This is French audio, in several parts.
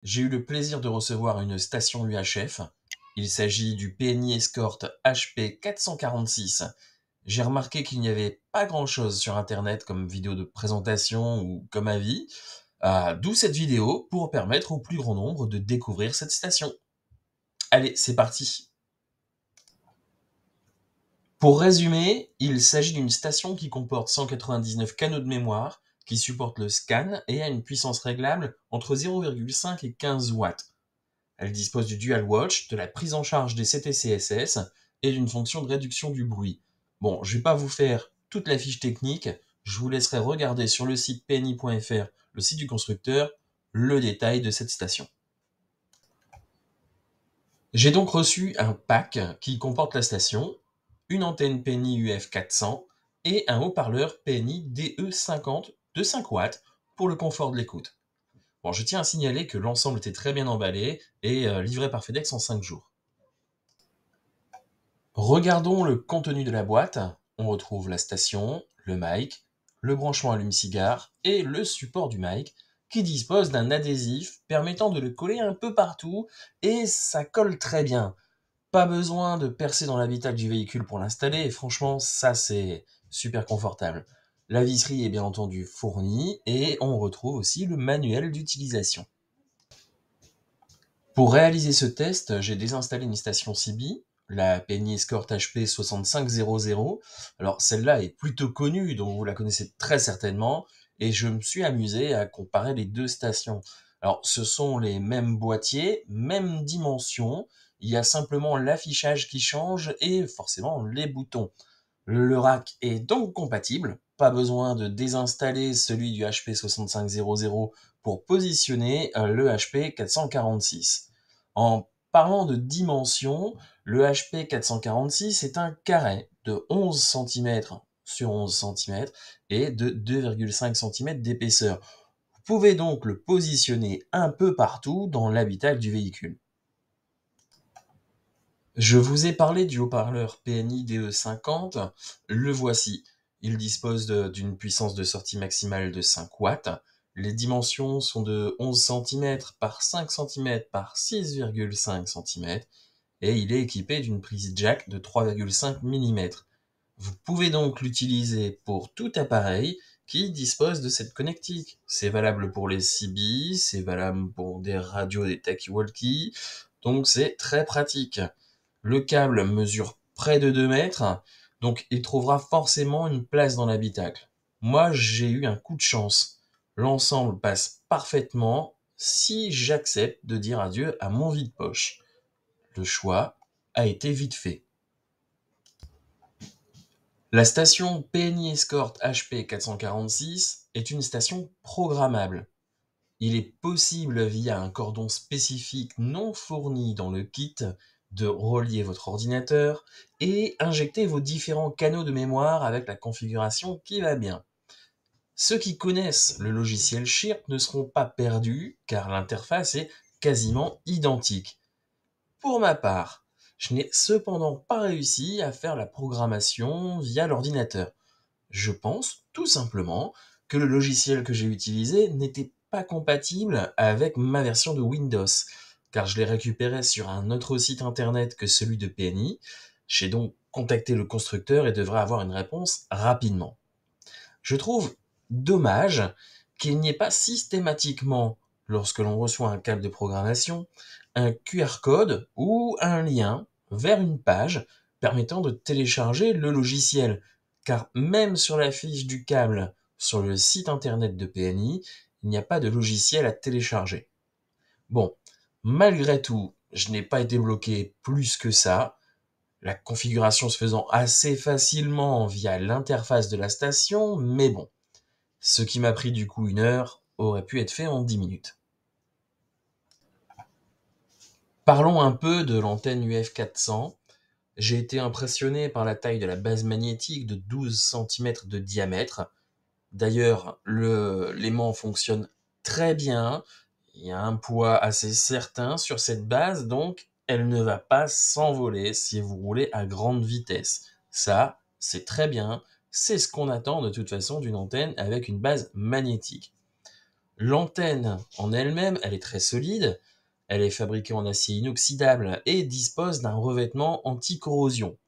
J'ai eu le plaisir de recevoir une station UHF. Il s'agit du PNI Escort HP 446. J'ai remarqué qu'il n'y avait pas grand-chose sur Internet comme vidéo de présentation ou comme avis, d'où cette vidéo pour permettre au plus grand nombre de découvrir cette station. Allez, c'est parti. Pour résumer, il s'agit d'une station qui comporte 199 canaux de mémoire, qui supporte le scan et a une puissance réglable entre 0,5 et 15 watts. Elle dispose du Dual Watch, de la prise en charge des CTCSS et d'une fonction de réduction du bruit. Bon, je ne vais pas vous faire toute la fiche technique, je vous laisserai regarder sur le site pni.fr, le site du constructeur, le détail de cette station. J'ai donc reçu un pack qui comporte la station, une antenne PNI UF 400 et un haut-parleur PNI DE50 de 5 watts pour le confort de l'écoute. Bon, je tiens à signaler que l'ensemble était très bien emballé et livré par FedEx en 5 jours. Regardons le contenu de la boîte. On retrouve la station, le mic, le branchement allume-cigare et le support du mic qui dispose d'un adhésif permettant de le coller un peu partout et ça colle très bien. Pas besoin de percer dans l'habitacle du véhicule pour l'installer et franchement ça c'est super confortable. La visserie est bien entendu fournie et on retrouve aussi le manuel d'utilisation. Pour réaliser ce test, j'ai désinstallé une station CB, la PNI Escort HP 6500. Alors celle-là est plutôt connue, donc vous la connaissez très certainement, et je me suis amusé à comparer les deux stations. Alors ce sont les mêmes boîtiers, mêmes dimensions, il y a simplement l'affichage qui change et forcément les boutons. Le rack est donc compatible, pas besoin de désinstaller celui du HP 6500 pour positionner le HP 446. En parlant de dimension, le HP 446 est un carré de 11 cm sur 11 cm et de 2,5 cm d'épaisseur. Vous pouvez donc le positionner un peu partout dans l'habitacle du véhicule. Je vous ai parlé du haut-parleur PNI DE50, le voici. Il dispose d'une puissance de sortie maximale de 5 watts. Les dimensions sont de 11 cm par 5 cm par 6,5 cm et il est équipé d'une prise jack de 3,5 mm. Vous pouvez donc l'utiliser pour tout appareil qui dispose de cette connectique. C'est valable pour les CB, c'est valable pour des radios, des talkie-walkie, donc c'est très pratique. Le câble mesure près de 2 mètres, donc il trouvera forcément une place dans l'habitacle. Moi, j'ai eu un coup de chance. L'ensemble passe parfaitement si j'accepte de dire adieu à mon vide-poche. Le choix a été vite fait. La station PNI Escort HP 446 est une station programmable. Il est possible via un cordon spécifique non fourni dans le kit de relier votre ordinateur et injecter vos différents canaux de mémoire avec la configuration qui va bien. Ceux qui connaissent le logiciel Chirp ne seront pas perdus car l'interface est quasiment identique. Pour ma part, je n'ai cependant pas réussi à faire la programmation via l'ordinateur. Je pense tout simplement que le logiciel que j'ai utilisé n'était pas compatible avec ma version de Windows, car je l'ai récupéré sur un autre site internet que celui de PNI. J'ai donc contacté le constructeur et devrais avoir une réponse rapidement. Je trouve dommage qu'il n'y ait pas systématiquement, lorsque l'on reçoit un câble de programmation, un QR code ou un lien vers une page permettant de télécharger le logiciel. Car même sur la fiche du câble sur le site internet de PNI, il n'y a pas de logiciel à télécharger. Bon, malgré tout, je n'ai pas été bloqué plus que ça, la configuration se faisant assez facilement via l'interface de la station, mais bon, ce qui m'a pris du coup 1 heure aurait pu être fait en 10 minutes. Parlons un peu de l'antenne UF 400. J'ai été impressionné par la taille de la base magnétique de 12 cm de diamètre. D'ailleurs, l'aimant fonctionne très bien. Il y a un poids assez certain sur cette base, donc elle ne va pas s'envoler si vous roulez à grande vitesse. Ça, c'est très bien. C'est ce qu'on attend de toute façon d'une antenne avec une base magnétique. L'antenne en elle-même, elle est très solide, elle est fabriquée en acier inoxydable et dispose d'un revêtement anti-corrosion.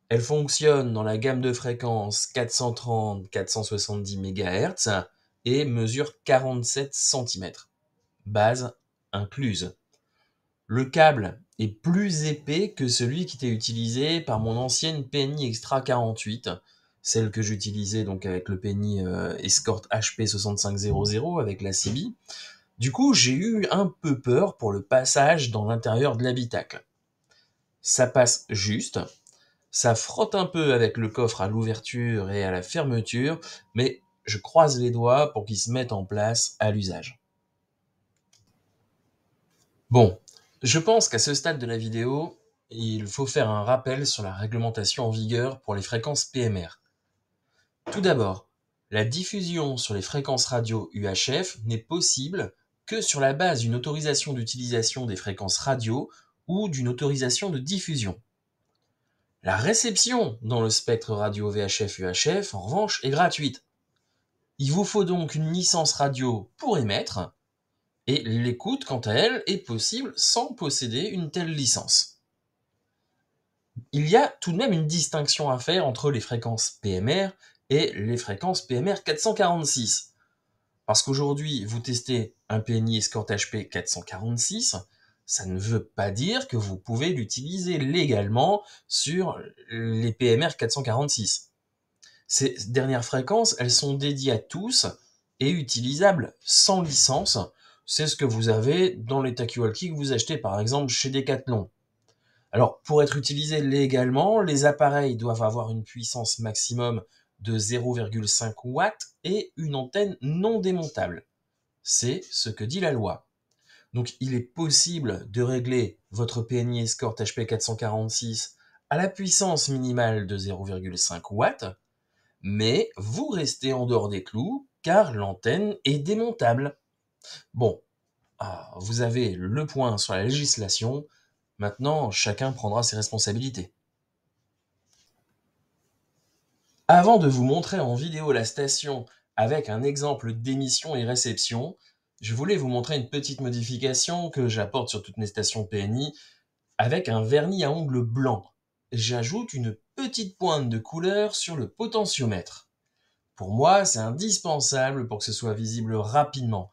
Elle fonctionne dans la gamme de fréquences 430-470 MHz et mesure 47 cm, base incluse. Le câble est plus épais que celui qui était utilisé par mon ancienne Penny Extra 48, celle que j'utilisais donc avec le Penny Escort HP 6500 avec la CB. Du coup, j'ai eu un peu peur pour le passage dans l'intérieur de l'habitacle. Ça passe juste, ça frotte un peu avec le coffre à l'ouverture et à la fermeture, mais je croise les doigts pour qu'il se mette en place à l'usage. Bon, je pense qu'à ce stade de la vidéo, il faut faire un rappel sur la réglementation en vigueur pour les fréquences PMR. Tout d'abord, la diffusion sur les fréquences radio UHF n'est possible que sur la base d'une autorisation d'utilisation des fréquences radio ou d'une autorisation de diffusion. La réception dans le spectre radio VHF-UHF, en revanche, est gratuite. Il vous faut donc une licence radio pour émettre, et l'écoute, quant à elle, est possible sans posséder une telle licence. Il y a tout de même une distinction à faire entre les fréquences PMR et les fréquences PMR 446. Parce qu'aujourd'hui, vous testez un PNI Escort HP 446, ça ne veut pas dire que vous pouvez l'utiliser légalement sur les PMR 446. Ces dernières fréquences, elles sont dédiées à tous et utilisables sans licence. C'est ce que vous avez dans les talkie-walkie que vous achetez par exemple chez Decathlon. Alors, pour être utilisés légalement, les appareils doivent avoir une puissance maximum de 0,5 watts et une antenne non démontable. C'est ce que dit la loi. Donc, il est possible de régler votre PNI Escort HP 446 à la puissance minimale de 0,5 watts, mais vous restez en dehors des clous car l'antenne est démontable. Bon, vous avez le point sur la législation. Maintenant, chacun prendra ses responsabilités. Avant de vous montrer en vidéo la station avec un exemple d'émission et réception, je voulais vous montrer une petite modification que j'apporte sur toutes mes stations PNI avec un vernis à ongles blanc. J'ajoute une petite pointe de couleur sur le potentiomètre. Pour moi, c'est indispensable pour que ce soit visible rapidement.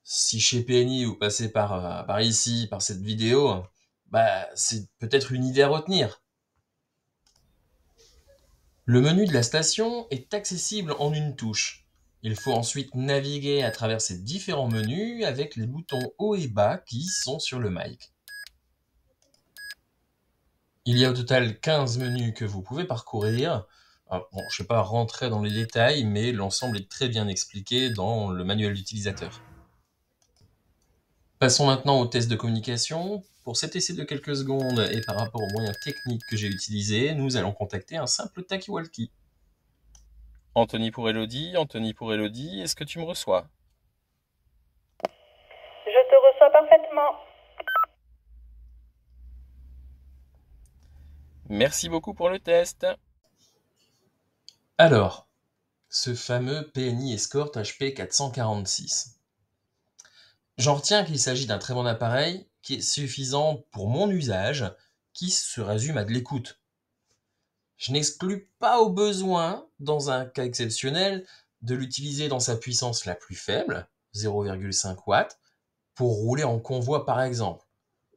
Si chez PNI vous passez par ici, par cette vidéo, c'est peut-être une idée à retenir. Le menu de la station est accessible en une touche. Il faut ensuite naviguer à travers ces différents menus avec les boutons haut et bas qui sont sur le mic. Il y a au total 15 menus que vous pouvez parcourir. Alors, bon, je ne vais pas rentrer dans les détails, mais l'ensemble est très bien expliqué dans le manuel d'utilisateur. Passons maintenant au test de communication. Pour cet essai de quelques secondes et par rapport aux moyens techniques que j'ai utilisés, nous allons contacter un simple talkie-walkie. Anthony pour Elodie, est-ce que tu me reçois? Je te reçois parfaitement. Merci beaucoup pour le test. Alors, ce fameux PNI Escort HP 446. J'en retiens qu'il s'agit d'un très bon appareil qui est suffisant pour mon usage, qui se résume à de l'écoute. Je n'exclus pas au besoin, dans un cas exceptionnel, de l'utiliser dans sa puissance la plus faible, 0,5 watts, pour rouler en convoi par exemple.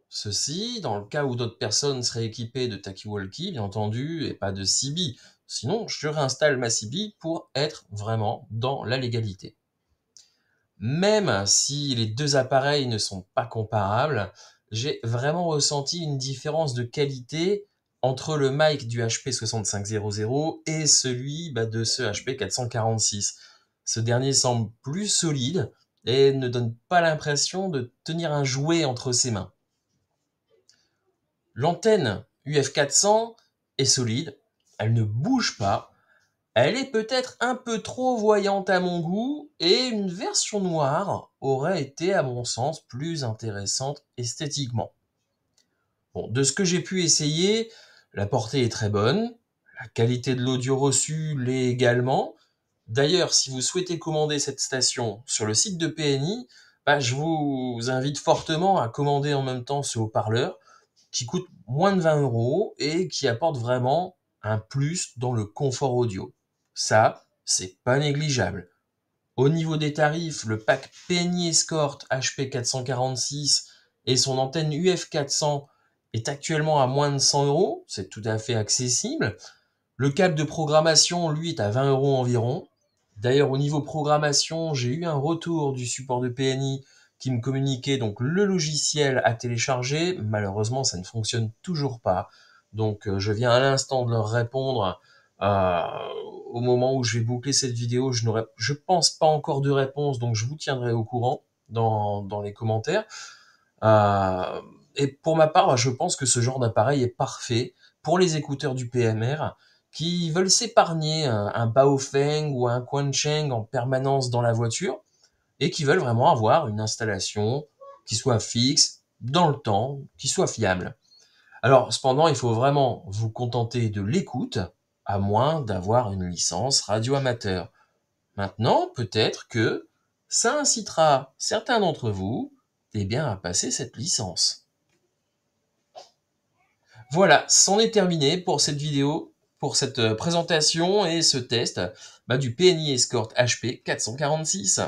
Ceci, dans le cas où d'autres personnes seraient équipées de talkie-walkie, bien entendu, et pas de CB. Sinon, je réinstalle ma CB pour être vraiment dans la légalité. Même si les deux appareils ne sont pas comparables, j'ai vraiment ressenti une différence de qualité entre le mic du HP 6500 et celui de ce HP 446. Ce dernier semble plus solide et ne donne pas l'impression de tenir un jouet entre ses mains. L'antenne UF400 est solide, elle ne bouge pas, elle est peut-être un peu trop voyante à mon goût et une version noire aurait été à mon sens plus intéressante esthétiquement. Bon, de ce que j'ai pu essayer, la portée est très bonne, la qualité de l'audio reçu l'est également, D'ailleurs, si vous souhaitez commander cette station sur le site de PNI, je vous invite fortement à commander en même temps ce haut-parleur qui coûte moins de 20 € et qui apporte vraiment un plus dans le confort audio. Ça, c'est pas négligeable. Au niveau des tarifs, le pack PNI Escort HP 446 et son antenne UF 400 est actuellement à moins de 100 €, c'est tout à fait accessible. Le câble de programmation, lui, est à 20 € environ. D'ailleurs, au niveau programmation, j'ai eu un retour du support de PNI qui me communiquait donc le logiciel à télécharger. Malheureusement, ça ne fonctionne toujours pas. Donc, je viens à l'instant de leur répondre. Euh, Au moment où je vais boucler cette vidéo, je pense pas encore de réponse, donc je vous tiendrai au courant dans les commentaires. Euh, et pour ma part, je pense que ce genre d'appareil est parfait pour les écouteurs du PMR qui veulent s'épargner un Baofeng ou un Quancheng en permanence dans la voiture et qui veulent vraiment avoir une installation qui soit fixe, dans le temps, qui soit fiable. Alors, cependant, il faut vraiment vous contenter de l'écoute, à moins d'avoir une licence radio-amateur. Maintenant, peut-être que ça incitera certains d'entre vous à passer cette licence. Voilà, c'en est terminé pour cette vidéo, pour cette présentation et ce test du PNI Escort HP 446.